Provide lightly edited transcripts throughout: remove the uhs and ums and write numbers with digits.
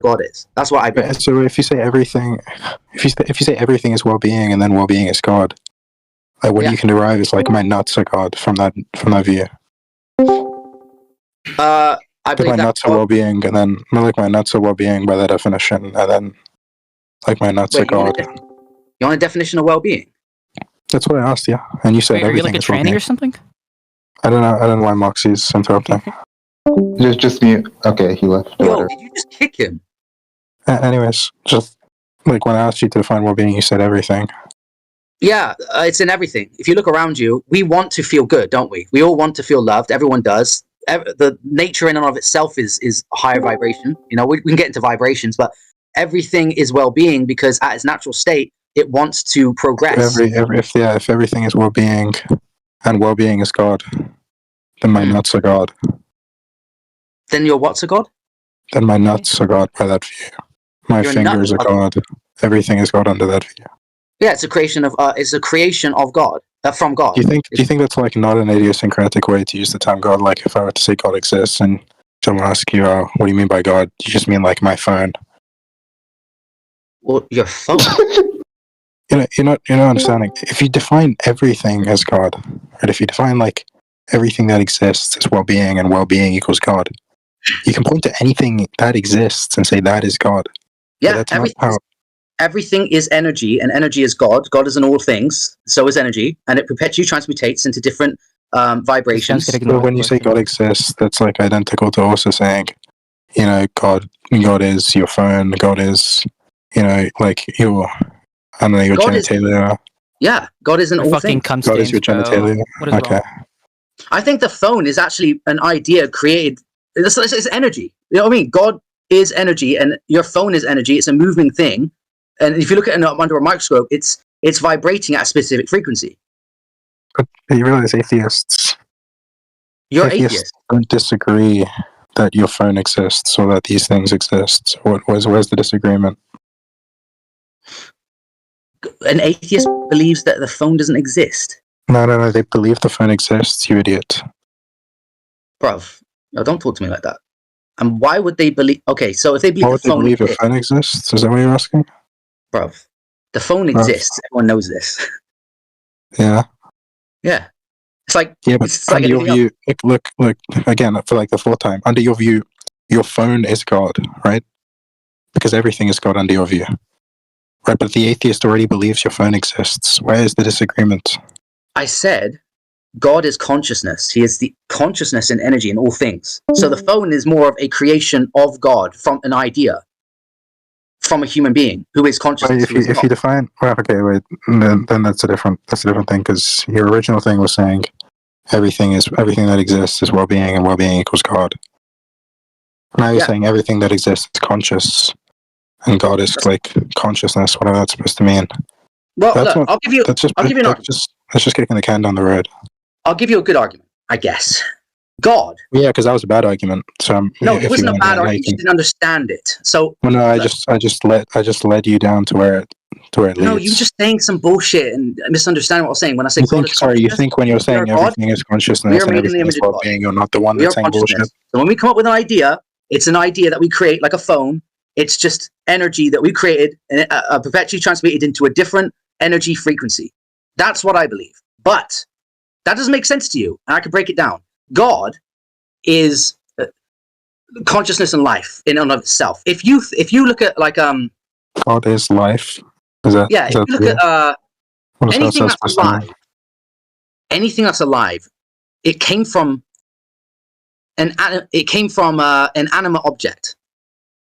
God is. That's what I believe. So if you say everything, if you say everything is well-being and then well-being is God, like what you can derive is like my nuts are God from that view. I believe my nuts are well-being, and then like my nuts are well-being by that definition, and then like my nuts are God. You want a definition of well-being? That's what I asked you, and you said Wait, everything. Are you like a tranny or something? I don't know why Moxie's interrupting. Just mute. Okay, he left. Yo, did you just kick him? Anyways, just like when I asked you to define well-being, you said everything. Yeah, it's in everything. If you look around you, we want to feel good, don't we? We all want to feel loved. Everyone does. The nature in and of itself is a higher vibration. You know, we can get into vibrations, but everything is well-being because at its natural state, it wants to progress. If everything is well-being, and well-being is God, then my nuts are God. Then your what's a God? Then my nuts are God by that view. My fingers are God. Everything is God under that view. Yeah, it's a creation of God, from God. Do you think that's like not an idiosyncratic way to use the term God? Like if I were to say God exists and someone asks you, what do you mean by God? You just mean like my phone. Well, your phone. You're not understanding. If you define everything as God, right? If you define like everything that exists as well-being and well-being equals God, you can point to anything that exists and say that is God. Yeah, everything is energy, and energy is God. God is in all things, so is energy, and it perpetually transmutates into different vibrations. So when you say God exists, that's like identical to also saying, God is your phone. God is, like your genitalia. Yeah, God is in all things. God is your genitalia. Okay. I think the phone is actually an idea created. It's energy. You know what I mean? God is energy, and your phone is energy. It's a moving thing, and if you look at it under a microscope, it's vibrating at a specific frequency. But you realize atheists don't disagree that your phone exists or that these things exist. So where's the disagreement? An atheist believes that the phone doesn't exist. No, they believe the phone exists, you idiot. Bruv, no, don't talk to me like that. And why would they believe... Okay, so if they believe the phone... Your phone exists? Is that what you're asking? Bruv, the phone exists. Everyone knows this. Yeah. Yeah. It's like... Yeah, but under your view... Look, again, for like the fourth time. Under your view, your phone is God, right? Because everything is God under your view. Right, but the atheist already believes your phone exists. Where is the disagreement? I said... God is consciousness. He is the consciousness and energy in all things. So the phone is more of a creation of God from an idea, from a human being who is consciousness. If you define, then that's a different thing, because your original thing was saying everything that exists is well-being and well-being equals God. Now you're saying everything that exists is conscious, and God is like consciousness, whatever that's supposed to mean. Well, look, I'll give you an argument. That's just kicking the can down the road. I'll give you a good argument, I guess. God. Yeah, because that was a bad argument. So no, it wasn't a bad argument. You just didn't understand it. So. Well, no, I just led you down to where it leads. No, you were just saying some bullshit and misunderstanding what I was saying when I said God is consciousness. You think when you're saying everything is consciousness and everything is well-being, you're not the one that's saying bullshit. So when we come up with an idea, it's an idea that we create like a phone. It's just energy that we created and perpetually transmitted into a different energy frequency. That's what I believe. But that doesn't make sense to you, and I can break it down. God is consciousness and life in and of itself. If you look at like God is life. Is that? Yeah. If you look at anything that's alive, it came from an animate object,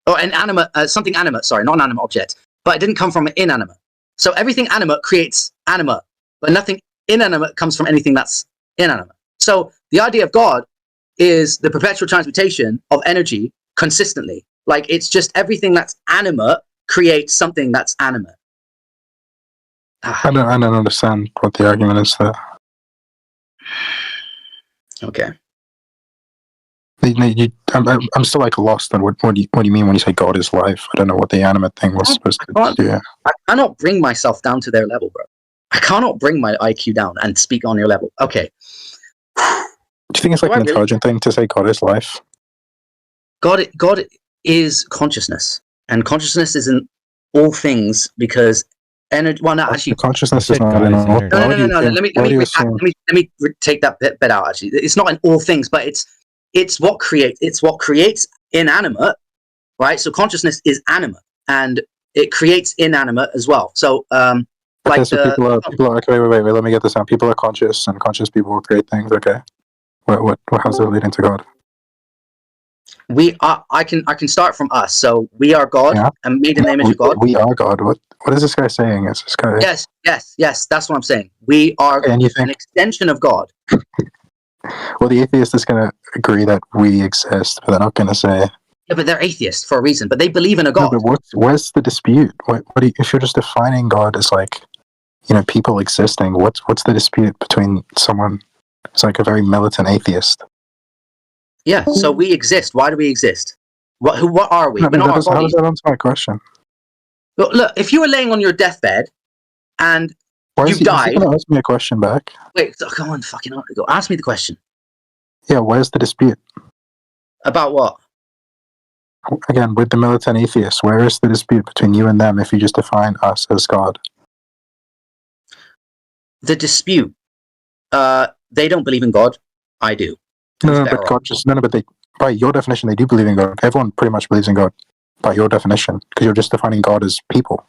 or an animate something animate. Sorry, not an animate object, but it didn't come from an inanimate. So everything animate creates animate, but nothing inanimate comes from anything that's inanimate. So the idea of God is the perpetual transmutation of energy consistently. Like it's just everything that's animate creates something that's animate. I don't understand what the argument is there. Okay. I'm still like lost on what do you mean when you say God is life? I don't know what the animate thing was supposed to do. I cannot bring myself down to their level, bro. I cannot bring my IQ down and speak on your level. Okay. Do you think it's like an intelligent thing to say God is life? God is consciousness, and consciousness is in all things because energy. Well, no, actually, consciousness You is said not God in is all. energy. no. Why do you Let think- me why do you assume- take that bit out. Actually, it's not in all things, but it's what creates. It's what creates inanimate, right? So consciousness is animate, and it creates inanimate as well. So, Okay, like so people are okay. Wait. Let me get this out. People are conscious, and conscious people will create things. Okay, what? How's that leading to God? we are. I can start from us. So we are God Yeah. and made in the image of God. We are God. What is this guy saying? Is this guy? Yes. That's what I'm saying. We are And you an think? extension of God. Well, the atheist is going to agree that we exist, but they're not going to say. Yeah, but they're atheists for a reason. But they believe in a No, God. but where's the dispute? If you're just defining God as like, people existing? What's the dispute between someone? It's like a very militant atheist. Yeah. So we exist. Why do we exist? What are we? No, We're not our how bodies. does that answer my question? Look, if you were laying on your deathbed and Why you is he died. going to ask me a question back? Wait, come on, fucking go. Ask me the question. Yeah, where's the dispute? About what? Again, with the militant atheists, where is the dispute between you and them if you just define us as God? The dispute. They don't believe in God. I do. No, but by your definition, they do believe in God. Everyone pretty much believes in God, by your definition, because you're just defining God as people.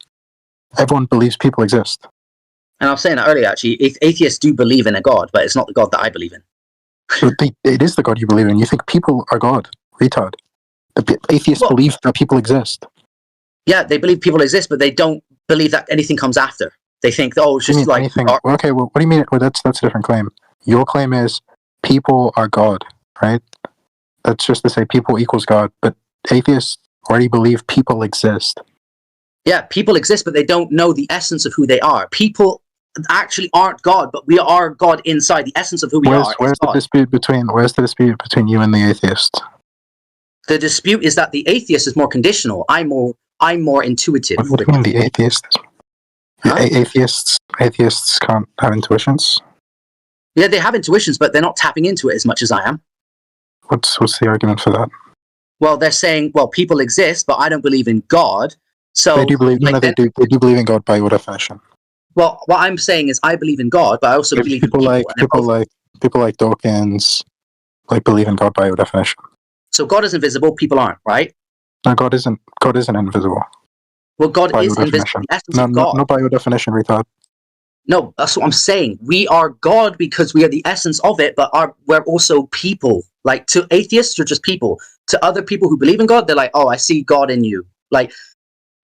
Everyone believes people exist. And I was saying that earlier, actually. Atheists do believe in a God, but it's not the God that I believe in. But it is the God you believe in. You think people are God. Retard. The atheists believe that people exist. Yeah, they believe people exist, but they don't believe that anything comes after. They think, it's just like anything. Okay, well, what do you mean? Well, that's a different claim. Your claim is people are God, right? That's just to say people equals God, but atheists already believe people exist. Yeah, people exist, but they don't know the essence of who they are. People actually aren't God, but we are God inside. The essence of who we are. Where's the dispute between you and the atheist? The dispute is that the atheist is more conditional. I'm more intuitive. What do you mean the atheist? Huh? Atheists can't have intuitions. Yeah, they have intuitions, but they're not tapping into it as much as I am. What's the argument for that? Well, they're saying, people exist, but I don't believe in God. So they do believe. They do believe in God by your definition. Well, what I'm saying is, I believe in God, but I also believe in people like Dawkins, believe in God by your definition. So God is invisible. People aren't, right? No, God isn't invisible. Well, God is invisible. The essence of God. Not by your definition, retard. No, that's what I'm saying. We are God because we are the essence of it, but we're also people. Like, to atheists, you're just people. To other people who believe in God, they're like, I see God in you. Like,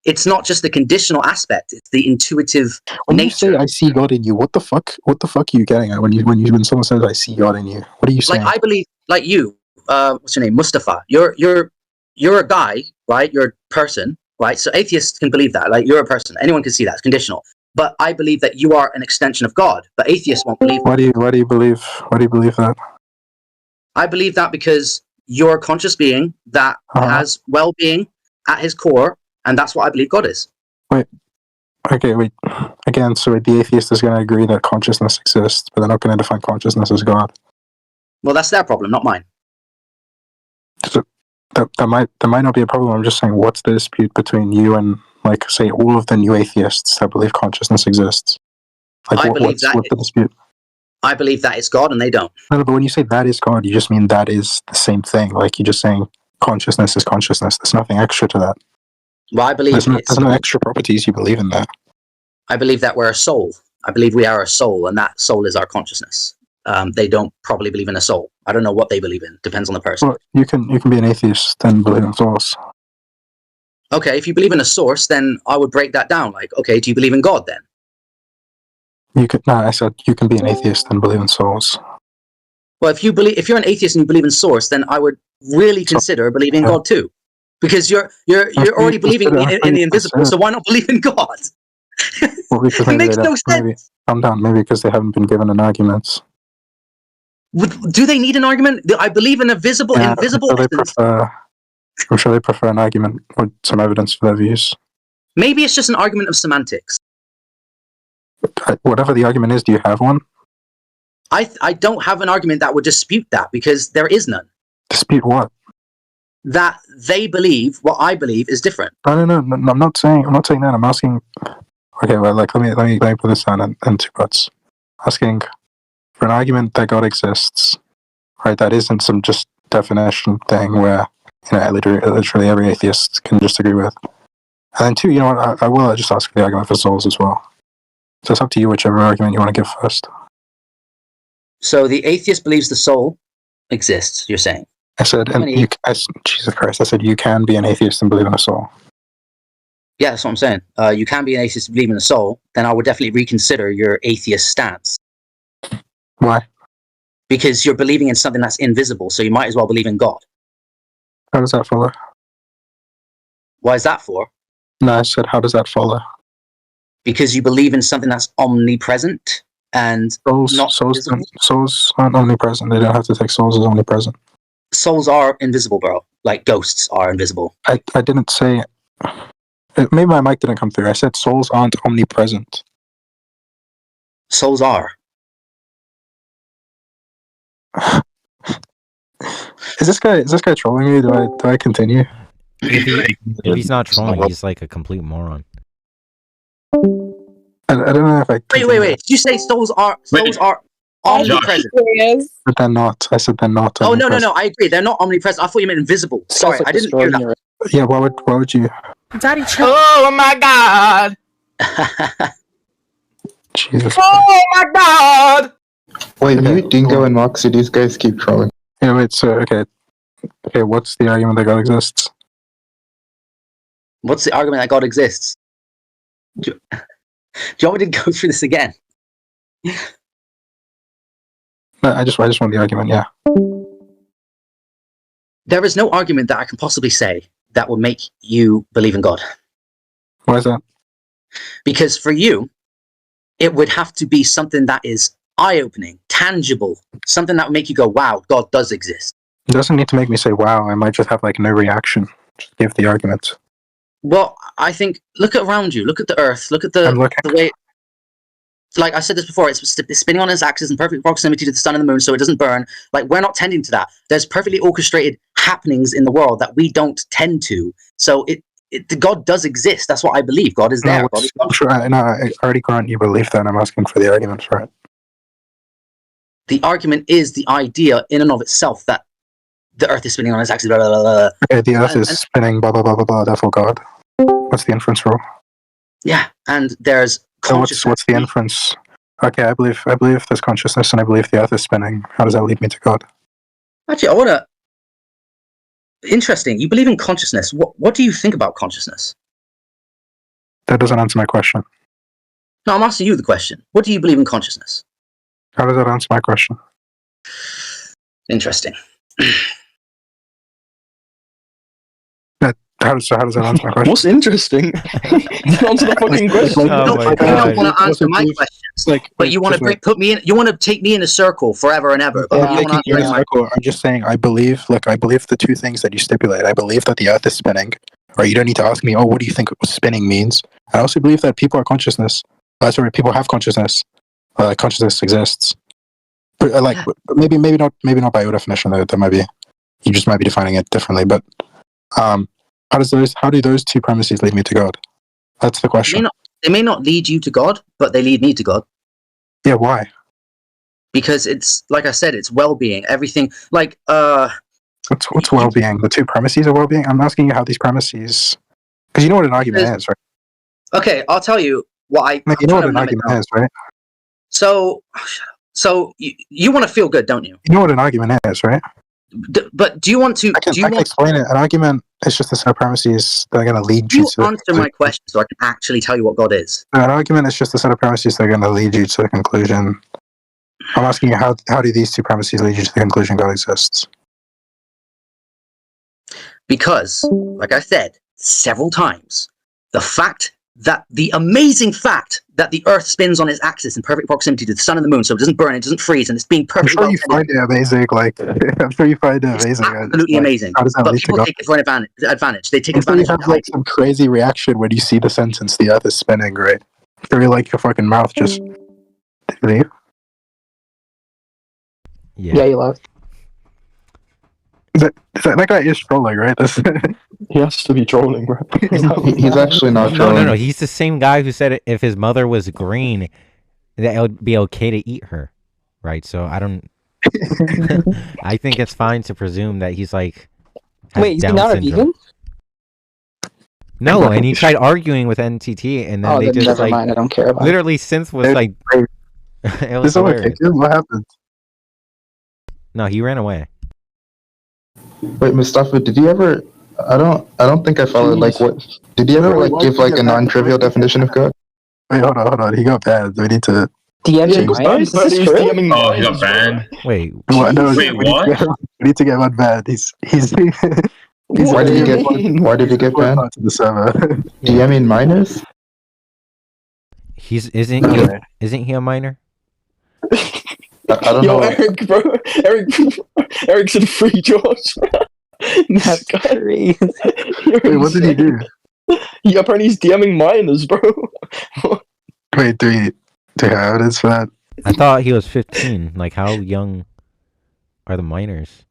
it's not just the conditional aspect; it's the intuitive when nature. You say I see God in you, what the fuck are you getting at when someone says I see God in you? What are you saying? Like, I believe, like you, what's your name, Mustafa? You're a guy, right? You're a person, right? So atheists can believe that. Like, you're a person. Anyone can see that. It's conditional. But I believe that you are an extension of God. But atheists won't believe that. Why do you believe that? I believe that because you're a conscious being that has well-being at his core, and that's what I believe God is. Wait. Again, so the atheist is going to agree that consciousness exists, but they're not going to define consciousness as God. Well, that's their problem, not mine. So that might not be a problem. I'm just saying, what's the dispute between you and, say, all of the new atheists that believe consciousness exists? What's the dispute? I believe that is God, and they don't. No, but when you say that is God, you just mean that is the same thing. Like, you're just saying consciousness is consciousness. There's nothing extra to that. Well, I believe there's no extra properties. You believe in that. I believe that we're a soul. I believe we are a soul, and that soul is our consciousness. They don't probably believe in a soul. I don't know what they believe in. Depends on the person. Well, you can be an atheist and believe in souls. Okay, if you believe in a source, then I would break that down. Like, okay, do you believe in God then? I said you can be an atheist and believe in souls. Well, if you're an atheist and you believe in source, then I would really consider believing in God too, because you're already believing in the invisible. So why not believe in God? Well, because it makes no sense. Calm down. Maybe because they haven't been given an argument. Do they need an argument? I believe in invisible essence. I'm sure they prefer an argument with some evidence for their views. Maybe it's just an argument of semantics. Whatever the argument is, do you have one? I don't have an argument that would dispute that, because there is none. Dispute what? that they believe what I believe is different. No, I'm not saying that. I'm asking. Okay, well, like let me put this down in two parts. Asking for an argument that God exists, right? That isn't some just definition thing where literally every atheist can just agree with. And then two, you know what? I will just ask for the argument for souls as well. So it's up to you whichever argument you want to give first. So the atheist believes the soul exists. You're saying? I said, Jesus Christ! I said you can be an atheist and believe in a soul. Yeah, that's what I'm saying. You can be an atheist and believe in a soul. Then I would definitely reconsider your atheist stance. Why? Because you're believing in something that's invisible, so you might as well believe in God. How does that follow? Why is that for? No, I said, how does that follow? Because you believe in something that's omnipresent and souls aren't omnipresent. They don't have to take souls as omnipresent. Souls are invisible, bro. Like ghosts are invisible. I didn't say. Maybe my mic didn't come through. I said souls aren't omnipresent. Souls are. Is this guy trolling me? Do I continue? If he's not trolling, he's like a complete moron. I don't know if I. Wait. Did you say souls are omnipresent? But they're not. I said they're not. Oh no! I agree. They're not omnipresent. I thought you meant invisible. Sorry, I didn't hear that. Yeah. Why would you? Daddy, oh my God! Jesus. Oh my God! Wait, you Dingo and Moxie, these guys keep trolling. Yeah. Wait. So okay. What's the argument that God exists? What's the argument that God exists? Do you want me to go through this again? No, I just want the argument. Yeah. There is no argument that I can possibly say that will make you believe in God. Why is that? Because for you, it would have to be something that is eye-opening, tangible, something that would make you go, wow, God does exist. It doesn't need to make me say, wow. I might just have like no reaction. Just give the argument. Well, I think, look around you. Look at the Earth. Look at the way... Like I said this before, it's spinning on its axis in perfect proximity to the sun and the moon so it doesn't burn. Like, we're not tending to that. There's perfectly orchestrated happenings in the world that we don't tend to. So God does exist. That's what I believe. God is there. I already grant you believe that. I'm asking for the argument for it. The argument is the idea in and of itself that the Earth is spinning on its axis, blah, blah, blah, blah. Okay, the Earth is spinning, blah, blah, blah, blah, blah, therefore God. What's the inference rule? Yeah, and there's consciousness. So what's the inference? Okay, I believe there's consciousness, and I believe the Earth is spinning. How does that lead me to God? Actually, interesting. You believe in consciousness. What do you think about consciousness? That doesn't answer my question. No, I'm asking you the question. What do you believe in consciousness? How does that answer my question? Interesting. How does that answer my question? What's interesting? Answer the fucking question. Oh my You God. don't want to answer my questions, but you want to put me in. You want to take me in a circle forever and ever. But you want to I'm just saying. I believe the two things that you stipulate. I believe that the Earth is spinning. Or you don't need to ask me. Oh, what do you think spinning means? I also believe that people are consciousness. People have consciousness. Consciousness exists. But, maybe not by your definition. There might be. You just might be defining it differently. But how do those two premises lead me to God? That's the question. They may not lead you to God, but they lead me to God. Yeah, why? Because it's, like I said, it's well-being. Everything, like, What's well-being? The two premises of well-being? I'm asking you how these premises... Because you know what an argument is, right? Okay, I'll tell you what you know what an argument is, right? So you want to feel good, don't you? You know what an argument is, right? But do you want to... I can explain it. An argument is just a set of premises that are going to lead you to... answer my question so I can actually tell you what God is. An argument is just a set of premises that are going to lead you to the conclusion. I'm asking you, how do these two premises lead you to the conclusion God exists? Because, like I said several times, the amazing fact that the Earth spins on its axis in perfect proximity to the sun and the moon, so it doesn't burn, it doesn't freeze, and it's being perfectly... I'm sure you find it amazing. I'm sure you find it amazing. It's absolutely amazing. How does that but lead people to God? take it for an advantage. They take I'm sure advantage you of have like some crazy reaction when you see the sentence, the Earth is spinning, right? Very like your fucking mouth just... leave. Yeah, you left. That guy is trolling, right? He has to be trolling, bro. He's actually not No, trolling. no, no. He's the same guy who said if his mother was green, that it would be okay to eat her, right? So I don't. I think it's fine to presume that he's like. has Wait, is he Down not a syndrome. vegan? No, and he tried arguing with NTT, and then Oh, they then just never like mind. I don't care about it. literally synth was like. It was This only hilarious. what happened? No, he ran away. Wait, Mustafa, did you ever? I don't think I followed. Like, what? Did you ever like give like a non-trivial definition of God? Wait, hold on. He got banned. We need to. DMing Ryan? This is true? Oh, he got banned. Wait, What? No, Wait, we what? We need to get one banned. He's Why did he get banned? to the server. Do you mean minors? Isn't he a minor? I don't Yo, know. Eric, bro. Eric said free George. That's crazy. Wait, what did he do? Yeah, apparently he's DMing minors, bro. Wait, do we have evidence for that? I thought he was 15. Like, how young are the minors?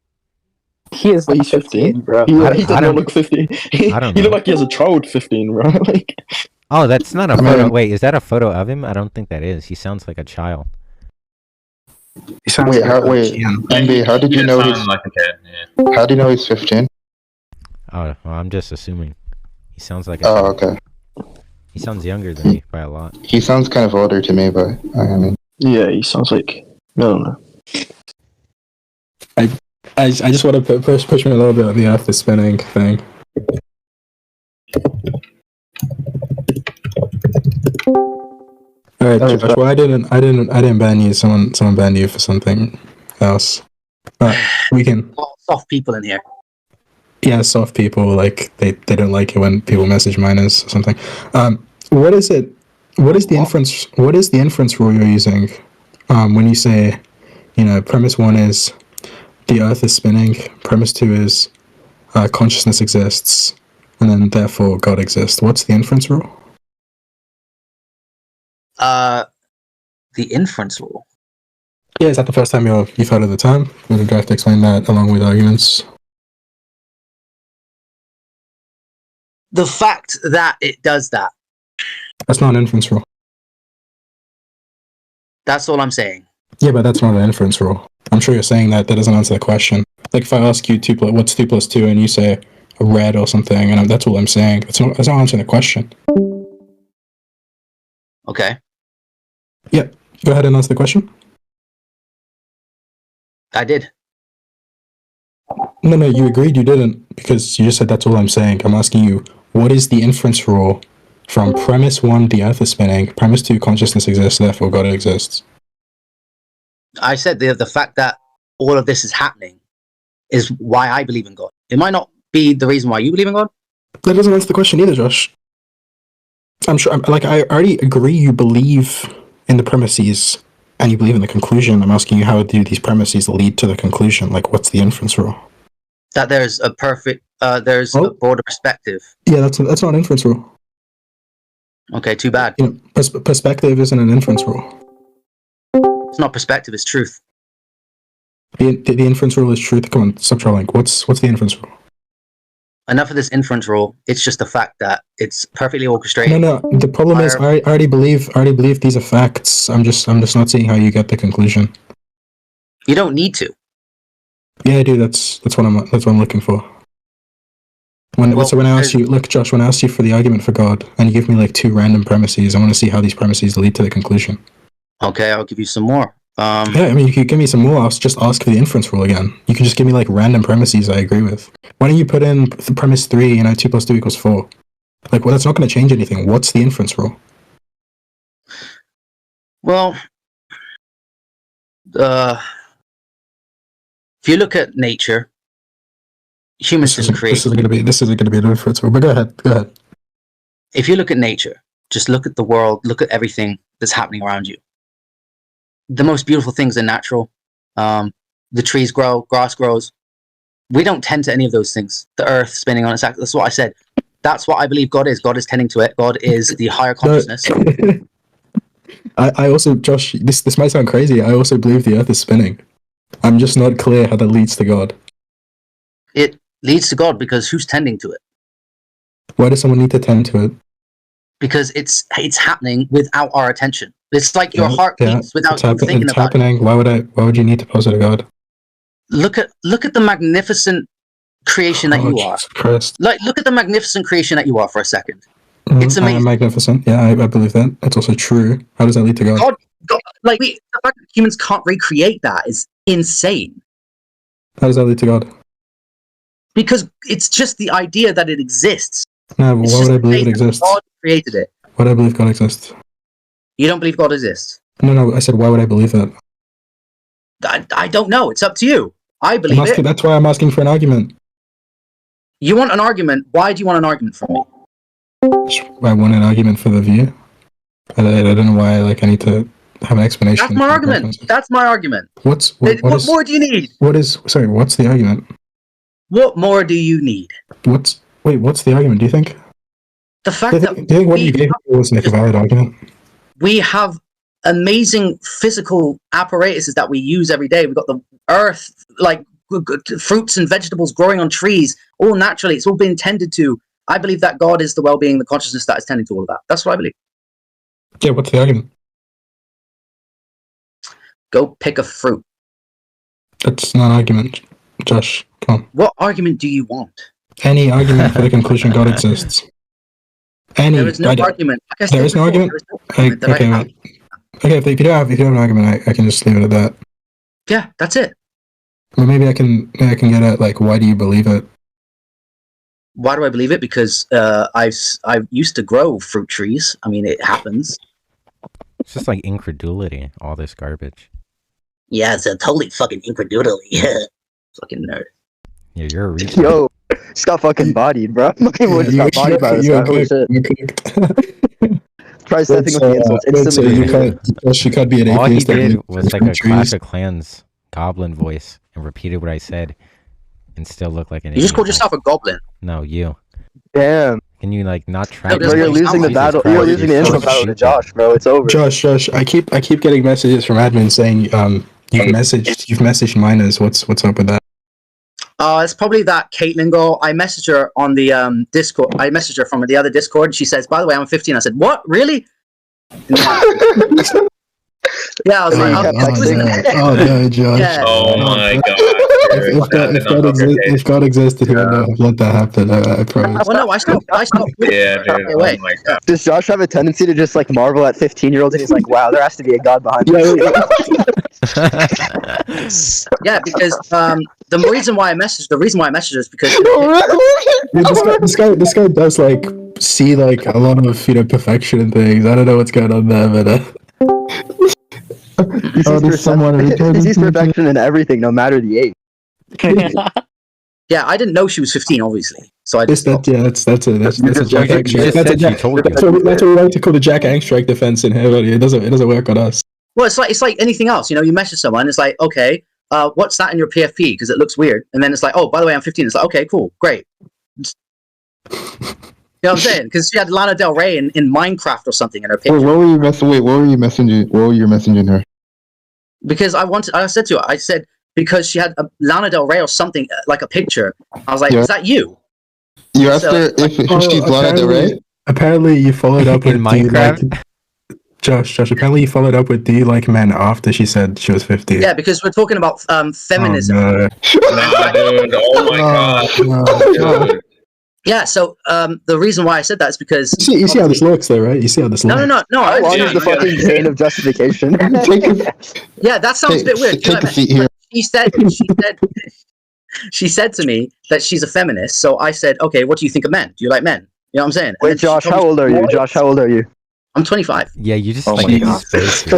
He is Wait, not he's 15, 15, bro. He I does don't- not look 15. I don't He know. look like he has a child 15, bro. Like, Oh, that's not a I photo. mean- Wait, is that a photo of him? I don't think that is. He sounds like a child. He sounds Wait, like how, wait, MB, how did you know he's? Sound like a kid, yeah. How do you know he's 15? Oh, well, I'm just assuming. He sounds like a Oh, child. okay. He sounds younger than me by a lot. He sounds kind of older to me, but I mean, yeah, he sounds like, I don't know. I just want to push me a little bit on the earth is spinning thing. All right, Okay, Josh. Well, I didn't ban you. Someone banned you for something else. But we can. A lot of soft people in here. Yeah, soft people like they don't like it when people message minors or something. What is it? What is the inference? What is the inference rule you're using when you say, premise 1 is the Earth is spinning. Premise 2 is consciousness exists, and then therefore God exists. What's the inference rule? The inference rule. Yeah, is that the first time you've heard of the term? Would you have to explain that along with arguments? The fact that it does that. That's not an inference rule. That's all I'm saying. Yeah, but that's not an inference rule. I'm sure you're saying that. That doesn't answer the question. Like if I ask you what's 2 plus 2, and you say red or something, and that's all I'm saying. That's not answering the question. Okay. Yeah, go ahead and answer the question. I did. No, you agreed you didn't because you just said that's all I'm saying. I'm asking you, what is the inference rule from premise 1, the Earth is spinning, premise 2, consciousness exists, therefore God exists? I said the fact that all of this is happening is why I believe in God. It might not be the reason why you believe in God. That doesn't answer the question either, Josh. I'm sure, I already agree you believe in the premises and you believe in the conclusion. I'm asking you, how do these premises lead to the conclusion? Like, what's the inference rule? That there's a perfect, there's Oh. a broader perspective. Yeah, that's not an inference rule. Okay, too bad. Perspective isn't an inference rule. It's not perspective, it's truth. The inference rule is truth. Come on, stop trolling. What's the inference rule? Enough of this inference rule. It's just the fact that it's perfectly orchestrated. No. The problem is, I already believe these are facts. I'm just not seeing how you get the conclusion. You don't need to. Yeah, I do. That's what I'm looking for. When I ask you, look, Josh, when I ask you for the argument for God, and you give me like 2 random premises, I want to see how these premises lead to the conclusion. Okay, I'll give you some more. Yeah, I mean, you could give me some more. I'll just ask for the inference rule again. You can just give me like random premises I agree with. Why don't you put in the premise 3, 2 plus 2 equals 4? Like, well, that's not going to change anything. What's the inference rule? Well, if you look at nature, humans didn't create. This isn't going to be an inference rule. But go ahead. If you look at nature, just look at the world, look at everything that's happening around you. The most beautiful things are natural. The trees grow, grass grows. We don't tend to any of those things. The earth spinning on its axis. That's what I said. That's what I believe God is. God is tending to it. God is the higher consciousness. I also, Josh, this might sound crazy. I also believe the earth is spinning. I'm just not clear how that leads to God. It leads to God because who's tending to it? Why does someone need to tend to it? Because it's happening without our attention. It's like your heart beats without you thinking it's about happening. it. Why would you need to pose it to God? Look at the magnificent creation that you are. Jesus Christ. Like, look at the magnificent creation that you are for a second. It's I am amazing. magnificent. Yeah, I believe that. It's also true. How does that lead to God? God, like the fact that humans can't recreate that is insane. How does that lead to God? Because it's just the idea that it exists. No, but It's why just would I the believe it faith that exists? God created it. Why do I believe God exists? You don't believe God exists? No, I said why would I believe that? I don't know. It's up to you. I believe it. That's why I'm asking for an argument. You want an argument? Why do you want an argument from me? I want an argument for the view. I don't know why. Like, I need to have an explanation. That's my argument. That's my argument. What more do you need? What's the argument? What more do you need? What's the argument? Do you think? The fact that do you think what you gave me was like a valid argument? We have amazing physical apparatuses that we use every day. We've got the earth, like fruits and vegetables growing on trees, all naturally. It's all been tended to. I believe that God is the well-being, the consciousness that is tending to all of that. That's what I believe. Yeah, what's the argument? Go pick a fruit. That's not an argument, Josh. Come on. What argument do you want? Any argument for the conclusion God exists. There is no argument. Like there is no argument? Okay, if you don't have an argument, I can just leave it at that. Yeah, that's it. Well, maybe I can get at, like, why do you believe it? Why do I believe it? Because I used to grow fruit trees. I mean, it happens. It's just like incredulity, all this garbage. Yeah, it's a totally fucking incredulity. Fucking nerd. Yeah, you're a retard. Yo, just got fucking bodied, bro. Monkeyboy just got bodied by this guy. Holy shit. Try stepping with the insults. Instantly. She could be an All he atheist. did was like a Clash of Clans goblin voice and repeated what I said and still look like an idiot. You just called yourself a goblin. No, you. Damn. Can you like not try? Bro, you're losing the battle. You're losing the intro battle to Josh, bro. It's over. Josh, I keep getting messages from admin saying you've messaged minors. What's up with that? It's probably that Caitlyn girl. I messaged her on the Discord. I messaged her from the other Discord. She says, "By the way, I'm 15." I said, "What? Really?" Yeah, I was like, "Oh no, Josh! Yeah. Oh my god! If God existed, he would not have let that happen. I promise." Well, no, I stopped. Yeah, dude. Oh my god! Does Josh have a tendency to just like marvel at 15-year-olds and he's like, "Wow, there has to be a God behind this." Yeah, because the reason why I messaged her is because this guy does like see like a lot of perfection and things. I don't know what's going on there, but he sees perfection in everything, no matter the age. yeah, I didn't know she was 15, obviously. So I just that's a Jack Angstreich. That's what we like to call the Jack Angstreich defense in here, but it doesn't work on us. Well, it's like anything else. You message someone, it's like, okay, what's that in your PFP? Because it looks weird. And then it's like, oh, by the way, I'm 15. It's like, okay, cool, great. You know what I'm saying? Because she had Lana Del Rey in Minecraft or something in her picture. What were you messaging her? Because I said to her, I said, because she had a Lana Del Rey or something, like a picture. I was like, is that you? You asked her if she's Lana Del Rey? Apparently you followed up with in Minecraft. Josh, apparently you followed up with "Do you like men?" after she said she was 15. Yeah, because we're talking about feminism. Oh, no. Nah, dude. Oh my god. Dude. Yeah, so the reason why I said that is because you see how this looks, though, right? You see how this looks. No. How long is the fucking chain of justification? Yeah, that sounds a bit weird. Take a seat here. She said to me that she's a feminist. So I said, okay, what do you think of men? Do you like men? You know what I'm saying? Wait, Josh, how old are you? Josh, how old are you? I'm 25. Yeah, you just Oh like my God. space. You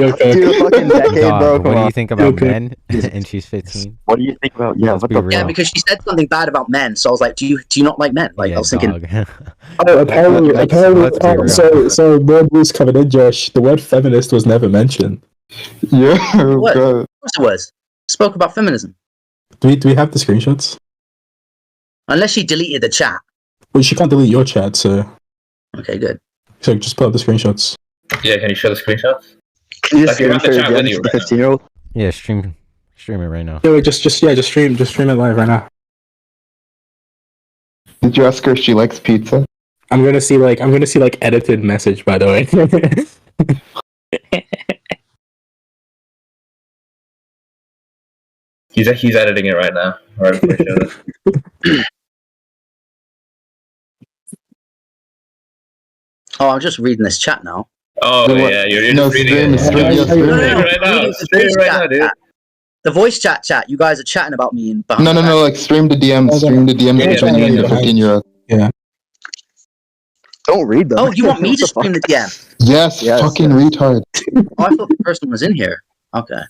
okay? Dude, a fucking decade, Dog, bro. what Come do on. you think about men? And she's 15. What do you think about? Yeah, Let's what be the? real. Yeah, because she said something bad about men. So I was like, do you not like men? Like Yeah, I was thinking, dog. Apparently, Let's be real. so more news coming in, Josh. The word feminist was never mentioned. Yeah. What? God. of course it was. Spoke about feminism. Do we have the screenshots? Unless she deleted the chat. Well, she can't delete your chat, so Okay, good. just put up the screenshots. Yeah, can you show the screenshots? Can you just Like, you're screen on the share chat again with to you the right now. 15-year-old? Yeah, stream it right now. Yeah, wait, just stream it live right now. Did you ask her if she likes pizza? I'm gonna see edited message, by the way. He's editing it right now. Right before he shows it. Oh, I'm just reading this chat now. Oh yeah, you're just reading it. Stream right now. Stream it right now, dude. The voice chat. You guys are chatting about me and behind No, my back. like stream the DMs. Stream the DMs between you and the 15-year-old. Yeah. Don't read them. Oh, you want me to stream the DM? Yes, fucking retard. Oh, I thought the person was in here. Okay.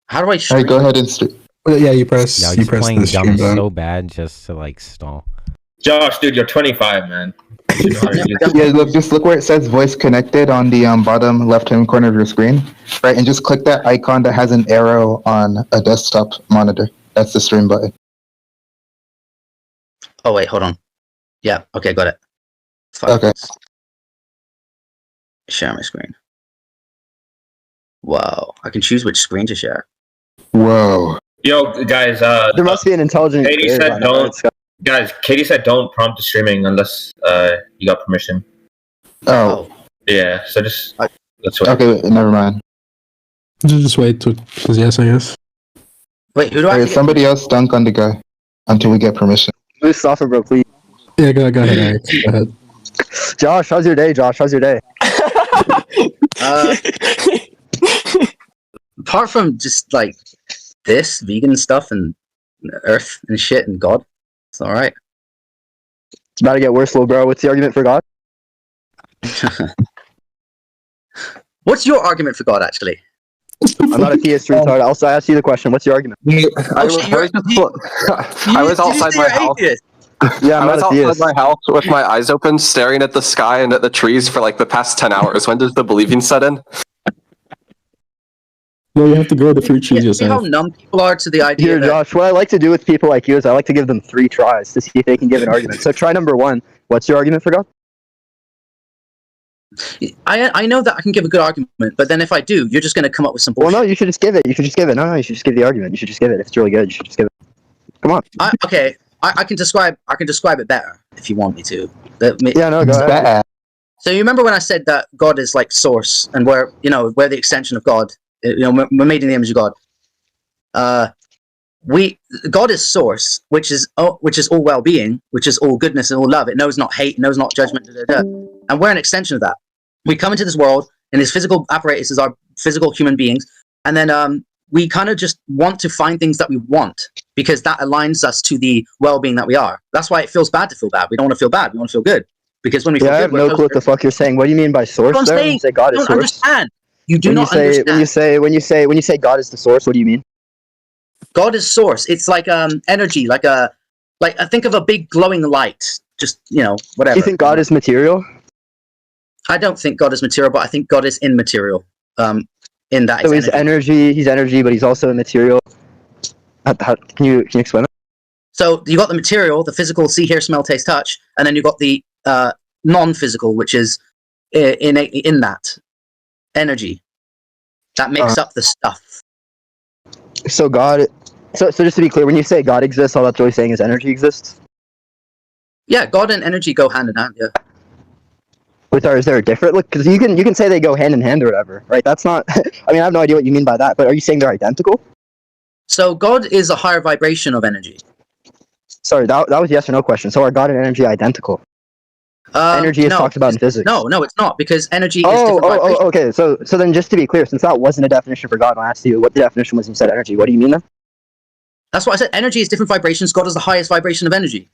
How do I stream? Alright, go ahead and stream. Yeah, you press. Yeah, you he's press playing the dumb stream button. so bad just to like stall. Josh, dude, you're 25, man. Yeah, look where it says voice connected on the bottom left-hand corner of your screen, right? And just click that icon that has an arrow on a desktop monitor. That's the stream button. Oh wait, hold on. Yeah. Okay, got it. Fuck. Okay. Share my screen. Wow, I can choose which screen to share. Whoa. Yo, guys. There must be an intelligent. Katie creator said on don't. that. Guys, Katie said don't prompt the streaming unless you got permission. Oh. Yeah. So just let's wait. Okay, never mind. Just wait to yes, I guess. Wait, who do I? Alright, somebody else dunk on the guy until we get permission. Mustafa, bro, please. Yeah, go ahead, Eric. Go ahead. Josh, how's your day? Josh, how's your day? Apart from just like this vegan stuff and Earth and shit and God, it's all right. It's about to get worse, little bro. What's the argument for God? What's your argument for God, actually? I'm not a theist, retard. Also, I asked you the question. What's your argument? I was outside my house. Yeah, I was I'm not a outside theist. my house with my eyes open, staring at the sky and at the trees for like the past 10 hours. When does the believing set in? No, you have to grow the fruit trees See how yourself. numb people are to the idea Here, that Josh, what I like to do with people like you is I like to give them 3 tries to see if they can give an argument. So try number 1. What's your argument for God? I know that I can give a good argument, but then if I do, you're just going to come up with some Well, bullshit. no, you should just give it. You should just give it. No, you should just give the argument. You should just give it. If it's really good, you should just give it. Come on. Okay, I can describe it better if you want me to. Yeah, no, go ahead. Bad. So you remember when I said that God is like source and we're the extension of God. We're made in the image of God. God is source, which is all well-being, which is all goodness and all love. It knows not hate, knows not judgment, and we're an extension of that. We come into this world, and this physical apparatus is our physical human beings, and then we kind of just want to find things that we want because that aligns us to the well-being that we are. That's why it feels bad to feel bad. We don't want to feel bad. We want to feel good because when we feel Yeah, I good, have we're no closer. clue what the fuck you're saying. What do you mean by source? I'm There? When saying, you say God is don't source. understand. You do When not you say understand. when you say God is the source, what do you mean? God is source. It's like energy, like I think of a big glowing light. Just whatever. You think God is material? I don't think God is material, but I think God is immaterial. In that, So he's energy. He's energy, but he's also immaterial. How can you explain that? So you got the material, the physical, see, hear, smell, taste, touch, and then you got the non-physical, which is in that energy that makes up the stuff. So God. So just to be clear, when you say God exists, all that's really saying is energy exists. Yeah, God and energy go hand in hand. Yeah. Is there a different look? Because you can say they go hand in hand or whatever, right? That's not. I mean, I have no idea what you mean by that. But are you saying they're identical? So God is a higher vibration of energy. Sorry, that was yes or no question. So are God and energy identical? Energy is talked about in physics. No, it's not because energy is different vibrations. Okay. So then, just to be clear, since that wasn't a definition for God, I asked you what the definition was. You said energy. What do you mean then? That's what I said. Energy is different vibrations. God is the highest vibration of energy.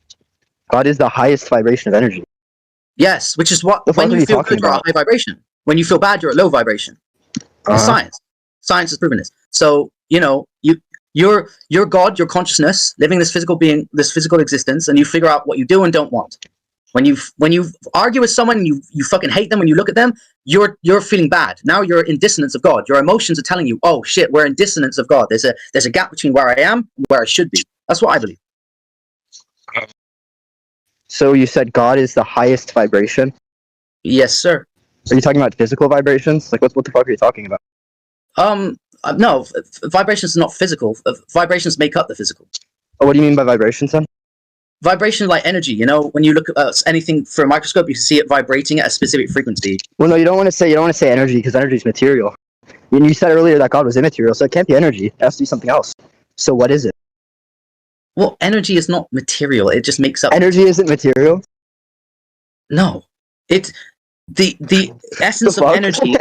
God is the highest vibration of energy. Yes, which is what The fuck when are you you feel talking good, you're about? at high vibration. When you feel bad, you're at low vibration. It's science. Science has proven this. So you're God, your consciousness, living this physical being, this physical existence, and you figure out what you do and don't want. When you argue with someone, you fucking hate them. When you look at them, you're feeling bad. Now you're in dissonance of God. Your emotions are telling you, oh shit, we're in dissonance of God. There's a gap between where I am and where I should be. That's what I believe. So you said God is the highest vibration. Yes, sir. Are you talking about physical vibrations? Like what the fuck are you talking about? No, vibrations are not physical. Vibrations make up the physical. Oh, what do you mean by vibrations then? vibration like energy. You know, when you look at anything through a microscope, you see it vibrating at a specific frequency. Well, no, you don't want to say energy because energy is material. And you said earlier that God was immaterial, so it can't be energy. It has to be something else. So what is it? Well, energy is not material. It just makes up. Energy isn't material. No, it's the essence of energy.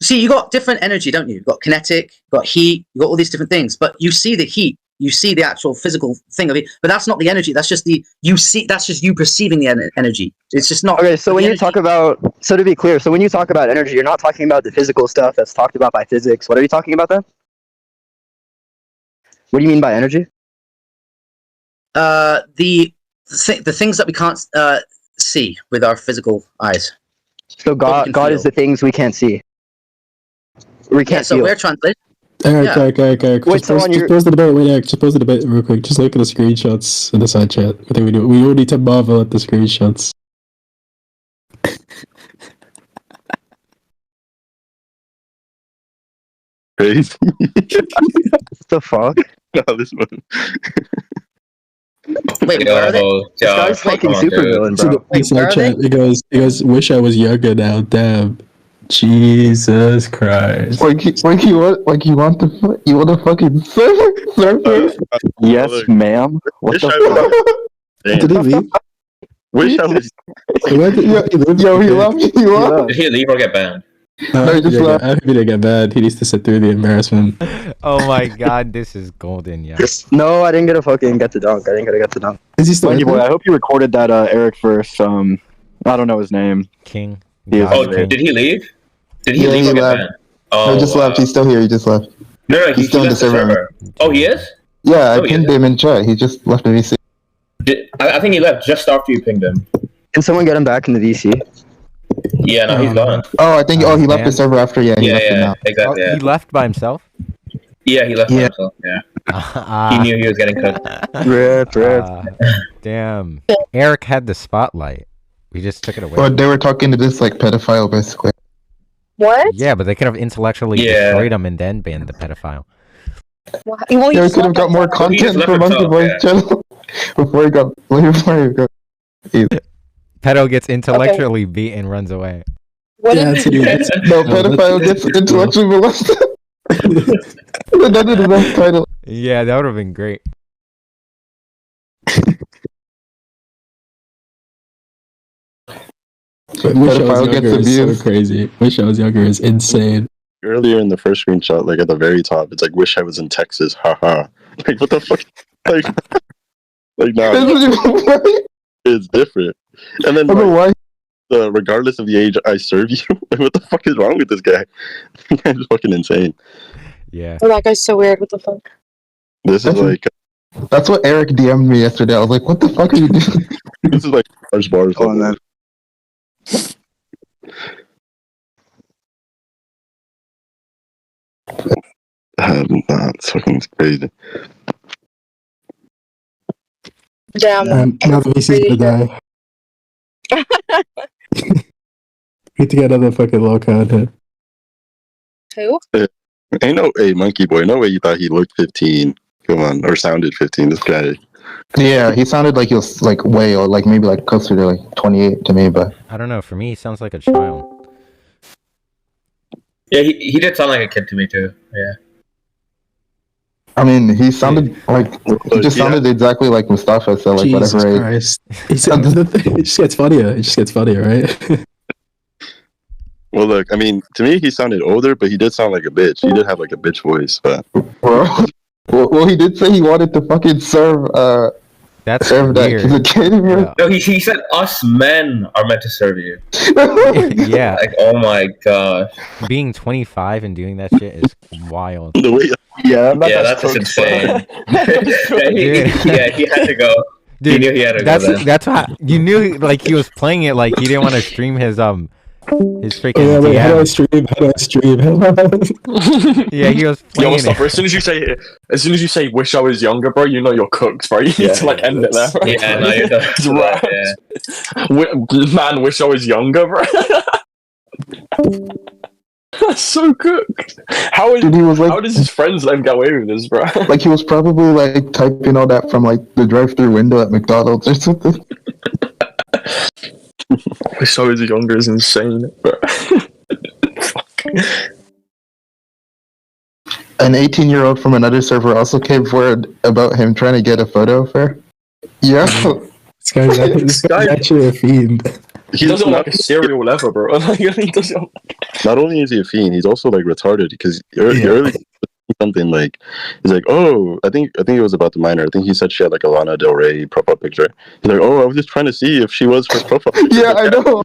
See, you got different energy, don't you? You've got kinetic, you got heat, you got all these different things. But you see the heat, you see the actual physical thing of it. But that's not the energy. That's just that's just you perceiving the energy. It's just not. Okay, so when you talk about, so to be clear, so when you talk about energy, you're not talking about the physical stuff that's talked about by physics. What are you talking about then? What do you mean by energy? The things that we can't see with our physical eyes. So God is the things we can't see. We can't so feel. we're translating. Eric. Wait, so just pause the debate. Wait, Eric, just pause the debate real quick. Just look at the screenshots in the side chat. I think we all need to marvel at the screenshots. Crazy. What the fuck? No, this one. Wait, where are they? This guy's fucking super villain, bro. In side chat, it goes, wish I was younger now, damn. Jesus Christ. You want the fucking server? Yes, ma'am. What the fuck? Did he leave? Wish I was. Yo, he left. Did he leave or get banned? No, he just left. I hope he didn't get bad. He needs to sit through the embarrassment. Oh my god, this is golden, yeah. No, I didn't get to dunk. Is he still in Monkeyboy, there? I hope you recorded that Eric verse. I don't know his name. King. Yeah. Oh, King. did he leave? Did he Yeah, leave he or get left. banned? Oh, No, he just left. He's still here. He just left. No, he's still in the server. Oh, he is? Yeah, I Oh, he pinged is? him in chat. He just left the VC. I think he left just after you pinged him. Can someone get him back in the VC? Yeah, no, he's gone. Oh, I think. He left the man. server after. Yeah, he left it now. Exactly. He left by himself? Yeah, he left by himself. Yeah, he knew he was getting cooked. Damn. Eric had the spotlight. We just took it away. But they were talking to this like pedophile, basically. What? Yeah, but they could have intellectually destroyed him and then banned the pedophile. Well, They could have got more content from Monkeyboy's channel before he got. Pedo gets intellectually beat and runs away. What Yeah, is No, pedophile gets intellectually molested. That is the best title. Yeah, that would have been great. Wish I was Pedophile gets younger is so abused. crazy. Wish I was younger is insane. Earlier in the first screenshot, like at the very top, it's like, wish I was in Texas, haha. Like, what the fuck? Like nah, it's different. And then, I don't know why. regardless of the age I serve you, like, what the fuck is wrong with this guy? This guy's fucking insane. Yeah. Oh, that guy's so weird. What the fuck? This is like, That's what Eric DM'd me yesterday. I was like, what the fuck are you doing? this is like large bars. Hold on, man. It's fucking crazy. Damn. Now the VC's gonna die. Need to get another fucking low card. Who? Ain't no monkey boy. No way you thought he looked 15. Come on, or sounded 15. This guy. Yeah, he sounded like he was like way or like maybe like closer to like 28 to me, but I don't know. For me, he sounds like a child. Yeah, he did sound like a kid to me too. Yeah. I mean, he sounded like he just sounded exactly like Mustafa. So like Jesus whatever. Christ. It just gets funnier. It just gets funnier, right? Well, look, I mean, to me, he sounded older, but he did sound like a bitch. He did have like a bitch voice, but. Well, he did say he wanted to fucking serve. That's serve that weird. as a kid. Yeah. No, he said us men are meant to serve you. Yeah. Like, oh my gosh. Being 25 and doing that shit is wild. The way. Yeah, That's just insane. He had to go. Dude, he knew he had to go then. That's why you knew like he was playing it like he didn't want to stream his freaking Yeah, wait, how do I DM. stream? Yeah, he was Yo, playing Mustafa, as soon as you say wish I was younger, bro, you know you're cooked, bro. You need to like end it there, bro. Yeah, no, you're done. It's right. Man, wish I was younger, bro. That's so cooked. How is? Dude, he was like, How does his friends let him get away with this, bro? like he was probably like typing all that from like the drive-through window at McDonald's or something. Wish I was younger is insane, bro. An 18-year-old from another server also came forward about him trying to get a photo of her. Yeah. This guy's actually a fiend. He doesn't look like a serial lever, bro. He doesn't. Not only is he a fiend, he's also like retarded because early something like he's like, oh, I think it was about the minor. I think he said she had like a Lana Del Rey profile picture. He's like, oh, I was just trying to see if she was her profile picture. Yeah, I know.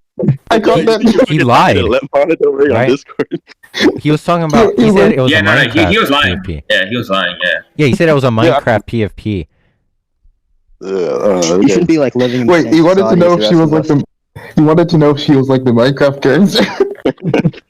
I got that. He lied. Let Lana DelEy on Discord. He was talking about. He said it was a Minecraft. He was lying. PvP. Yeah, he was lying. Yeah. Yeah, he said it was a Minecraft PvP. You should be like living. In Wait, he wanted to know if she was like the. He wanted to know if she was like the Minecraft character.